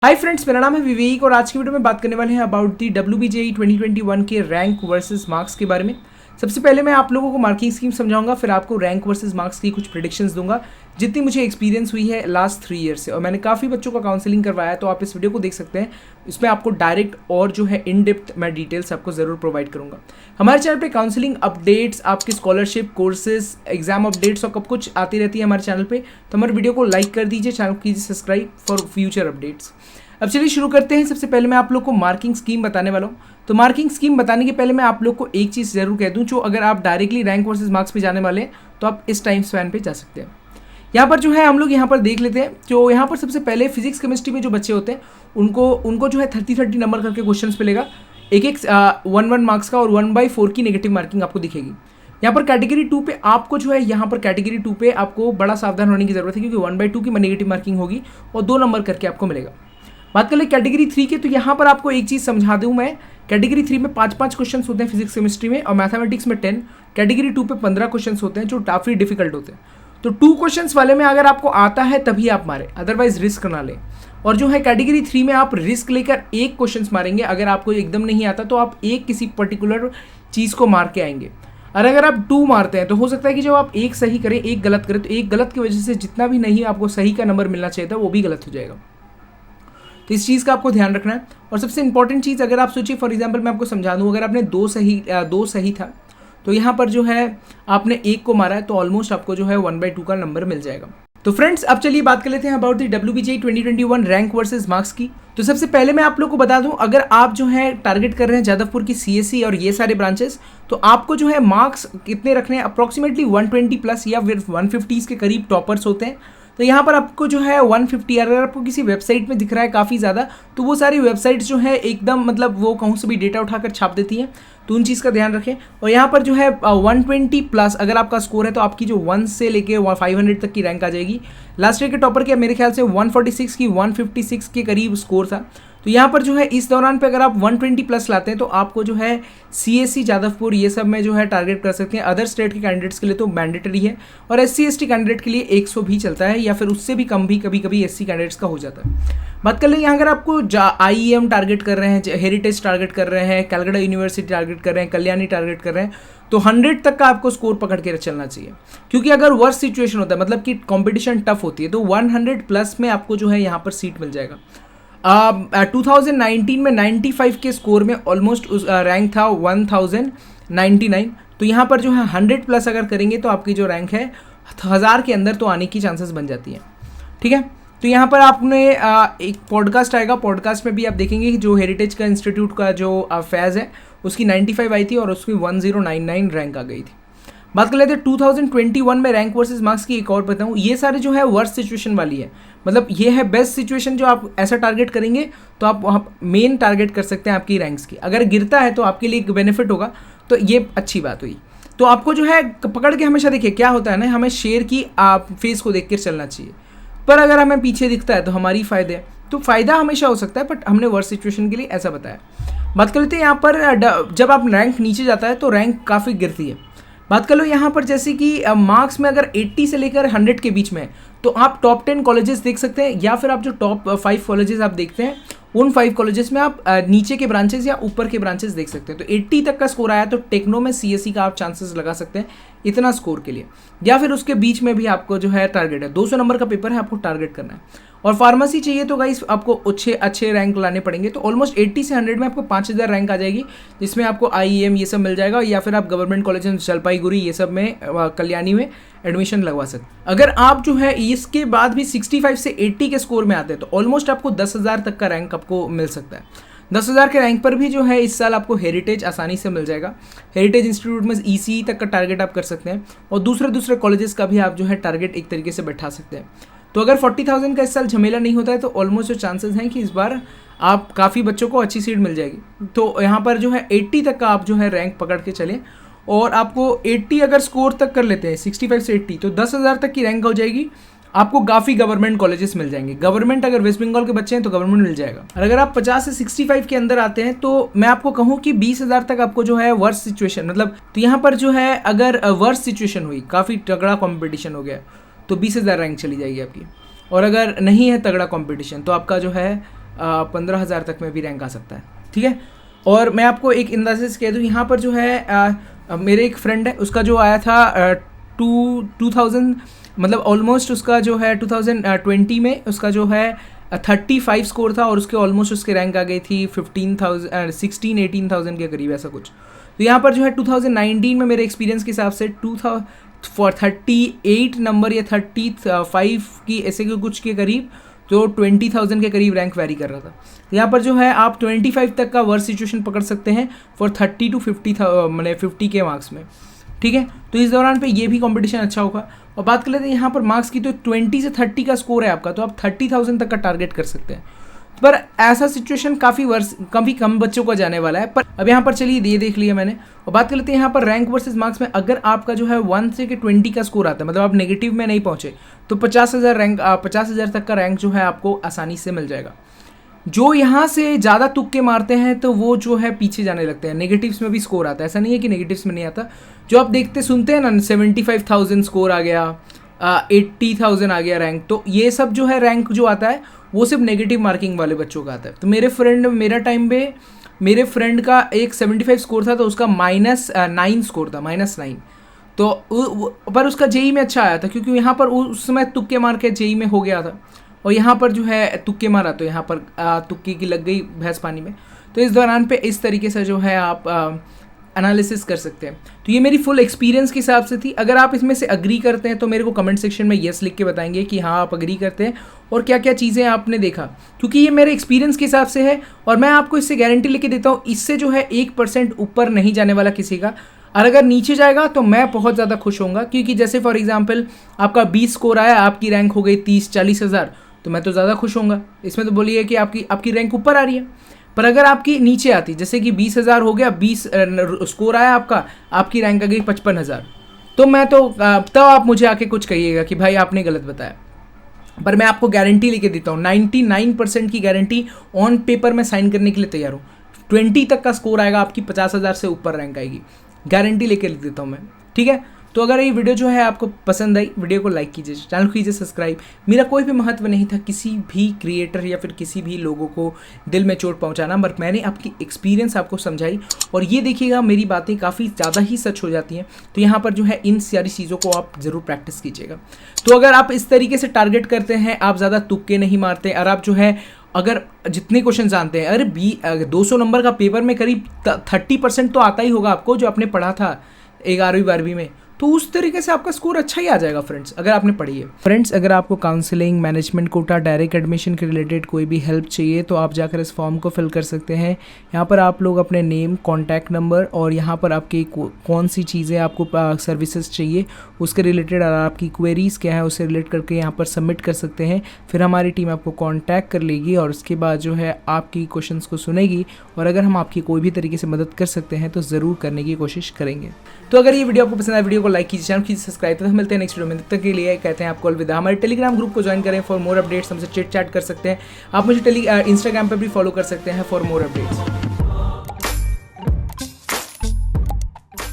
Hi friends, मेरा नाम है विवेक और आज की वीडियो में बात करने वाले हैं अबाउट दी WBJE 2021 के रैंक वर्सेस मार्क्स के बारे में। सबसे पहले मैं आप लोगों को मार्किंग स्कीम समझाऊंगा, फिर आपको रैंक वर्सेस मार्क्स की कुछ प्रेडिक्शंस दूंगा जितनी मुझे एक्सपीरियंस हुई है लास्ट 3 ईयर से। और मैंने काफ़ी बच्चों का काउंसलिंग करवाया, तो आप इस वीडियो को देख सकते हैं। इसमें आपको डायरेक्ट और जो है इन डेप्थ मैं डिटेल्स आपको ज़रूर प्रोवाइड करूँगा। हमारे चैनल पर काउंसलिंग अपडेट्स, आपकी स्कॉलरशिप, कोर्सेज, एग्जाम अपडेट्स और कब कुछ आती रहती है हमारे चैनल पर। तो हमारे वीडियो को लाइक कर दीजिए, चैनल को कीजिए सब्सक्राइब फॉर फ्यूचर अपडेट्स। अब चलिए शुरू करते हैं। सबसे पहले मैं आप लोग को मार्किंग स्कीम बताने वाला हूँ। तो मार्किंग स्कीम बताने के पहले मैं आप लोग को एक चीज़ ज़रूर कह दूँ, जो अगर आप डायरेक्टली रैंक वर्सेस मार्क्स पे जाने वाले हैं तो आप इस टाइम स्पैन पे जा सकते हैं। यहाँ पर जो है हम लोग यहाँ पर देख लेते हैं। जो यहाँ पर सबसे पहले फिजिक्स केमिस्ट्री में जो बच्चे होते हैं उनको जो है 30-30 नंबर करके क्वेश्चन मिलेगा। एक 1-1 मार्क्स का और 1/4 की नेगेटिव मार्किंग आपको दिखेगी। यहाँ पर कैटेगरी 2 पे आपको जो है यहाँ पर कैटेगरी 2 पे आपको बड़ा सावधान होने की जरूरत है, क्योंकि 1/2 की नेगेटिव मार्किंग होगी और 2 नंबर करके आपको मिलेगा। बात कर ले कैटेगरी 3 के, तो यहाँ पर आपको एक चीज़ समझा दूँ मैं। कैटेगरी 3 में 5-5 क्वेश्चन होते हैं फिजिक्स केमिस्ट्री में, और मैथमेटिक्स में 10। कैटेगरी 2 पे 15 क्वेश्चन होते हैं जो काफ़ी डिफिकल्ट होते हैं। तो 2 क्वेश्चन वाले में अगर आपको आता है तभी आप मारें, अदरवाइज रिस्क ना लें। और जो है कैटेगरी 3 में आप रिस्क लेकर एक क्वेश्चन मारेंगे। अगर आपको एकदम नहीं आता तो आप एक किसी पर्टिकुलर चीज़ को मार के आएंगे। और अगर आप 2 मारते हैं तो हो सकता है कि जब आप एक सही करें एक गलत करें, तो एक गलत की वजह से जितना भी नहीं आपको सही का नंबर मिलना चाहिए था वो भी गलत हो जाएगा। तो इस चीज़ का आपको ध्यान रखना है। और सबसे इंपॉर्टेंट चीज़, अगर आप सोचिए फॉर एग्जांपल मैं आपको समझा दूँ, अगर आपने 2 सही था तो यहाँ पर जो है आपने 1 को मारा है, तो ऑलमोस्ट आपको जो है 1/2 का नंबर मिल जाएगा। तो फ्रेंड्स, अब चलिए बात कर लेते हैं about the WBJE 2021 rank versus marks की। तो सबसे पहले मैं आप लोग को बता दूं, अगर आप जो है टारगेट कर रहे हैं जादवपुर की CSE और ये सारे ब्रांचेस, तो आपको जो है मार्क्स कितने रखने हैं, अप्रॉक्सीमेटली 120 प्लस या फिर 150 के करीब टॉपर्स होते हैं। तो यहाँ पर आपको जो है 150, अगर आपको किसी वेबसाइट में दिख रहा है काफ़ी ज़्यादा, तो वो सारी वेबसाइट्स जो है एकदम मतलब वो कहूँ से भी डेटा उठाकर छाप देती हैं, तो उन चीज़ का ध्यान रखें। और यहाँ पर जो है 120 प्लस अगर आपका स्कोर है तो आपकी जो 1 से लेके 500 तक की रैंक आ जाएगी। लास्ट ईयर के टॉपर के मेरे ख्याल से 146 की 156 के करीब स्कोर था। तो यहाँ पर जो है इस दौरान पे अगर आप 120 प्लस लाते हैं तो आपको जो है CSE जादवपुर ये सब में जो है टारगेट कर सकते हैं। अदर स्टेट के कैंडिडेट्स के लिए तो मैंडेटरी है, और SC ST कैंडिडेट के लिए 100 भी चलता है, या फिर उससे भी कम भी कभी कभी SC कैंडिडेट्स का हो जाता है। बात कर लें यहाँ, अगर आपको IEM टारगेट कर रहे हैं, हेरिटेज टारगेट कर रहे हैं, कलकत्ता यूनिवर्सिटी टारगेट कर रहे हैं, कल्याणी टारगेट कर रहे हैं, तो 100 तक का आपको स्कोर पकड़ के चलना चाहिए। क्योंकि अगर वर्स्ट सिचुएशन होता है, मतलब कि कंपटीशन टफ होती है, तो 100 प्लस में आपको जो है यहाँ पर सीट मिल जाएगा। 2019 में 95 के स्कोर में ऑलमोस्ट रैंक था 1099। तो यहाँ पर जो है 100 प्लस अगर करेंगे तो आपकी जो रैंक है 1000 के अंदर तो आने की चांसेस बन जाती हैं। ठीक है, तो यहाँ पर आपने एक पॉडकास्ट आएगा, पॉडकास्ट में भी आप देखेंगे कि जो हेरिटेज का इंस्टीट्यूट का जो फैज़ है उसकी 95 आई थी और उसकी 1099 रैंक आ गई थी। बात कर लेते हैं 2021 में रैंक वर्सेस मार्क्स की। एक और बताऊँ, ये सारे जो है वर्स्ट सिचुएशन वाली है, मतलब ये है बेस्ट सिचुएशन। जो आप ऐसा टारगेट करेंगे तो आप वहाँ मेन टारगेट कर सकते हैं आपकी रैंक्स की। अगर गिरता है तो आपके लिए एक बेनिफिट होगा, तो ये अच्छी बात हुई। तो आपको जो है पकड़ के हमेशा देखिए, क्या होता है ना, हमें शेयर की फेस को देख कर चलना चाहिए, पर अगर हमें पीछे दिखता है तो हमारी फ़ायदे है। तो फ़ायदा हमेशा हो सकता है, बट हमने वर्स्ट सिचुएशन के लिए ऐसा बताया। बात कर लेते हैं यहाँ पर जब आप रैंक नीचे जाता है तो रैंक काफ़ी गिरती है। बात कर लो यहाँ पर जैसे कि मार्क्स में अगर 80 से लेकर 100 के बीच में है तो आप टॉप 10 कॉलेजेस देख सकते हैं, या फिर आप जो टॉप 5 कॉलेजेस आप देखते हैं उन 5 कॉलेजेस में आप नीचे के ब्रांचेस या ऊपर के ब्रांचेस देख सकते हैं। तो 80 तक का स्कोर आया तो टेक्नो में CSE का आप चांसेस लगा सकते हैं इतना स्कोर के लिए, या फिर उसके बीच में भी आपको जो है टारगेट है 200 नंबर का पेपर है, आपको टारगेट करना है। और फार्मेसी चाहिए तो गाइस आपको अच्छे रैंक लाने पड़ेंगे, तो ऑलमोस्ट 80 से 100 में आपको 5000 रैंक आ जाएगी, जिसमें आपको IEM ये सब मिल जाएगा, या फिर आप गवर्नमेंट कॉलेज जलपाईगुड़ी ये सब में कल्याणी में एडमिशन लगवा सकते हैं। अगर आप जो है इसके बाद भी 65 से 80 के स्कोर में आते हैं तो ऑलमोस्ट आपको 10,000 तक का रैंक आपको मिल सकता है। 10,000 के रैंक पर भी जो है इस साल आपको हेरिटेज आसानी से मिल जाएगा। हेरिटेज इंस्टीट्यूट में ECE तक का टारगेट आप कर सकते हैं, और दूसरे कॉलेजेस का भी आप जो है टारगेट एक तरीके से बैठा सकते हैं। तो अगर 40,000 का इस साल झमेला नहीं होता है तो ऑलमोस्ट जो चांसेस हैं कि इस बार आप काफ़ी बच्चों को अच्छी सीट मिल जाएगी। तो यहाँ पर जो है 80 तक का आप जो है रैंक पकड़ के चलें, और आपको 80 अगर स्कोर तक कर लेते हैं 65 से 80 तो 10,000 तक की रैंक हो जाएगी। आपको काफ़ी गवर्नमेंट कॉलेजेस मिल जाएंगे। गवर्नमेंट अगर वेस्ट बंगाल के बच्चे हैं तो गवर्नमेंट मिल जाएगा। और अगर आप 50 से 65 के अंदर आते हैं तो मैं आपको कहूँ कि 20,000 तक आपको जो है वर्स्ट सिचुएशन, मतलब तो यहाँ पर जो है अगर वर्स्ट सिचुएशन हुई, काफ़ी तगड़ा कॉम्पिटिशन हो गया, तो 20,000 रैंक चली जाएगी आपकी। और अगर नहीं है तगड़ा कंपटीशन तो आपका जो है 15,000 तक में भी रैंक आ सकता है, ठीक है। और मैं आपको एक अंदाजे से कह दूँ, यहाँ पर जो है मेरे एक फ्रेंड है, उसका जो आया था 2000 मतलब ऑलमोस्ट उसका जो है 2020 में उसका जो है 35 स्कोर था और उसके ऑलमोस्ट उसके रैंक आ गई थी 16-18,000 के करीब ऐसा कुछ। तो यहाँ पर जो है 2019 में मेरे एक्सपीरियंस के हिसाब से 38 नंबर या 35 की ऐसे के कुछ के करीब, तो 20,000 के करीब रैंक वैरी कर रहा था। तो यहाँ पर जो है आप 25 तक का वर्स्ट सिचुएशन पकड़ सकते हैं फॉर 30 to 50 मतलब 50 के मार्क्स में, ठीक है। तो इस दौरान पे ये भी कंपटीशन अच्छा होगा। और बात कर लेते हैं यहाँ पर मार्क्स की, तो 20 से 30 का स्कोर है आपका, तो आप 30,000 तक का टारगेट कर सकते हैं। पर ऐसा सिचुएशन काफ़ी कम बच्चों का जाने वाला है। पर अब यहाँ पर चलिए ये देख लिया मैंने। और बात कर लेते हैं यहाँ पर रैंक वर्सेस मार्क्स में, अगर आपका जो है 1 से 20 का स्कोर आता है, मतलब आप नेगेटिव में नहीं पहुँचे, तो 50,000 तक का रैंक जो है आपको आसानी से मिल जाएगा। जो यहाँ से ज़्यादा तुक्के मारते हैं तो वो जो है पीछे जाने लगते हैं। नेगेटिव्स में भी स्कोर आता है, ऐसा नहीं है कि नेगेटिव्स में नहीं आता। जो आप देखते सुनते हैं ना 75,000 स्कोर आ गया, 80,000 आ गया रैंक, तो ये सब जो है रैंक जो आता है वो सिर्फ नेगेटिव मार्किंग वाले बच्चों का आता है। तो मेरा टाइम पे मेरे फ्रेंड का एक 75 स्कोर था, तो उसका -9 स्कोर था, -9। तो पर उसका जेई में अच्छा आया था, क्योंकि यहाँ पर उस समय तुक्के मार के जेई में हो गया था। और यहाँ पर जो है तुक्के मारा तो यहाँ पर तुक्के की लग गई भैंस पानी में। तो इस दौरान पे इस तरीके से जो है आप एनालिसिस कर सकते हैं। तो ये मेरी फुल एक्सपीरियंस के हिसाब से थी। अगर आप इसमें से अग्री करते हैं तो मेरे को कमेंट सेक्शन में येस लिख के बताएंगे कि हाँ आप अग्री करते हैं और क्या क्या चीज़ें आपने देखा, क्योंकि ये मेरे एक्सपीरियंस के हिसाब से है। और मैं आपको इससे गारंटी लेके देता हूँ, इससे जो है 1% ऊपर नहीं जाने वाला किसी का। और अगर नीचे जाएगा तो मैं बहुत ज़्यादा खुश होऊंगा, क्योंकि जैसे फॉर एग्जाम्पल आपका 20 स्कोर आया, आपकी रैंक हो गई 30-40 हज़ार, तो मैं तो ज़्यादा खुश होऊंगा। इसमें तो बोलिए कि आपकी रैंक ऊपर आ रही है। पर अगर आपकी नीचे आती, जैसे कि 20,000 हो गया, 20 स्कोर आया आपकी रैंक आ गई 55,000, तो मैं तो तब आप मुझे आके कुछ कहिएगा कि भाई आपने गलत बताया। पर मैं आपको गारंटी लेके देता हूँ, 99% की गारंटी ऑन पेपर में साइन करने के लिए तैयार हूँ। 20 तक का स्कोर आएगा, आपकी 50,000 से ऊपर रैंक आएगी, गारंटी लेके लिख देता हूँ मैं, ठीक है। तो अगर ये वीडियो जो है आपको पसंद आई, वीडियो को लाइक कीजिए, चैनल को कीजिए सब्सक्राइब। मेरा कोई भी महत्व नहीं था किसी भी क्रिएटर या फिर किसी भी लोगों को दिल में चोट पहुंचाना, बट मैंने आपकी एक्सपीरियंस आपको समझाई। और ये देखिएगा मेरी बातें काफ़ी ज़्यादा ही सच हो जाती हैं। तो यहाँ पर जो है इन सारी चीज़ों को आप ज़रूर प्रैक्टिस कीजिएगा। तो अगर आप इस तरीके से टारगेट करते हैं, आप ज़्यादा तुक्के नहीं मारते, और आप जो है अगर जितने क्वेश्चन जानते हैं, अरे 200 नंबर का पेपर में करीब 30% तो आता ही होगा आपको, जो आपने पढ़ा था 11वीं-12वीं में, तो उस तरीके से आपका स्कोर अच्छा ही आ जाएगा फ्रेंड्स, अगर आपने पढ़ी है। फ्रेंड्स, अगर आपको counselling, management quota, direct admission के रिलेटेड कोई भी हेल्प चाहिए तो आप जाकर इस फॉर्म को फिल कर सकते हैं। यहाँ पर आप लोग अपने नेम, कॉन्टैक्ट नंबर और यहाँ पर आपकी कौन सी चीज़ें आपको सर्विसेज चाहिए उसके रिलेटेड और आपकी क्वेरीज़ क्या है उससे रिलेट करके यहाँ पर सबमिट कर सकते हैं। फिर हमारी टीम आपको कॉन्टैक्ट कर लेगी और उसके बाद जो है आपकी क्वेश्चंस को सुनेगी, और अगर हम आपकी कोई भी तरीके से मदद कर सकते हैं तो ज़रूर करने की कोशिश करेंगे। तो अगर ये वीडियो आपको पसंद आए, वीडियो को लाइक कीजिए, चैनल कीजिए सब्सक्राइब। तो हम मिलते हैं नेक्स्ट वीडियो में, तब तक के लिए कहते हैं आपको अलविदा। हमारे टेलीग्राम ग्रुप को ज्वाइन करें फॉर मोर अपडेट्स, हमसे चिट चैट कर सकते हैं। आप मुझे इंस्टाग्राम पर भी फॉलो कर सकते हैं फॉर मोर अपडेट्स।